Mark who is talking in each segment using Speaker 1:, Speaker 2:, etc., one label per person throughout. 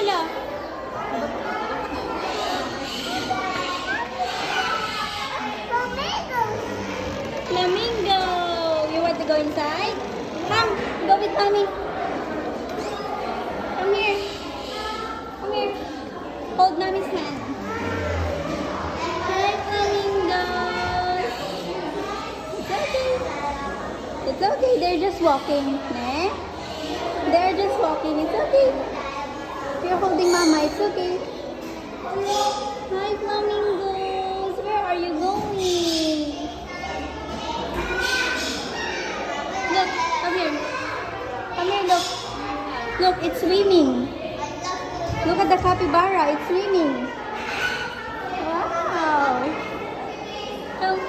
Speaker 1: pula. Flamingo. You want to go inside? Come, go with mommy. Come here. Come here. Hold mommy's hand. Hi, flamingos. It's okay. It's okay. They're just walking. Eh? They're just walking. It's okay. You're holding mama. It's okay. Hi, flamingos. Where are you going? Look, come here. Come here, look. Look, it's swimming. Look at the capybara. It's swimming. Wow. Come.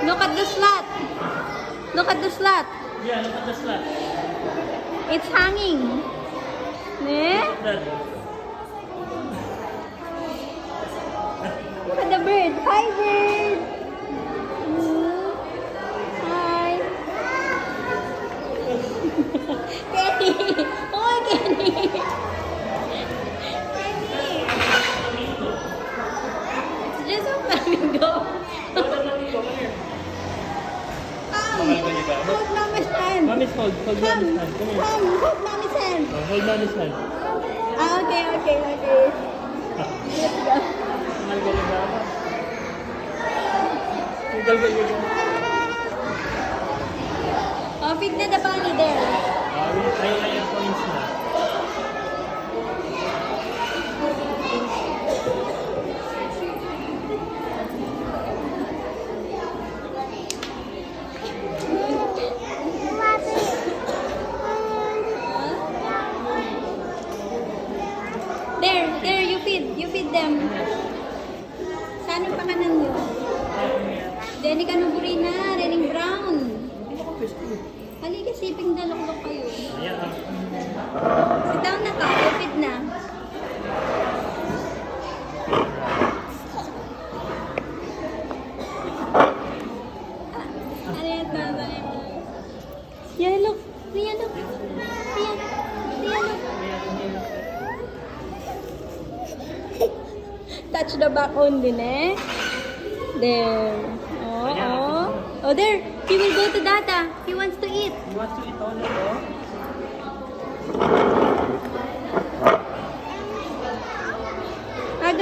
Speaker 1: Look at the slot. Look at the slot.
Speaker 2: Yeah, look at the slot.
Speaker 1: It's hanging. Eh? Look at the bird. Hi, bird. Hi. Kenny. Oh, Kenny. Kenny. It's just a flamingo. Hold mommy's hand.
Speaker 2: Mommy's hold
Speaker 1: Come,
Speaker 2: mommy's hand. Come here.
Speaker 1: hold mommy's hand.
Speaker 2: Oh, hold mommy's hand.
Speaker 1: Okay. Let's go. Oh, feed na the bunny there.
Speaker 2: Ay, points na.
Speaker 1: There, you feed them. Saan ang pakanan nyo? Denny Canuburina, Rening Brown. Halika, siping dalaklok kayo. Sit down na ka, you feed na. Ano yan, Yan, look. Rian, look. Rian, look. Touch the back only, eh? There. Oh, there. He will go to Dada. He wants to eat.
Speaker 2: He wants to eat all of it, oh?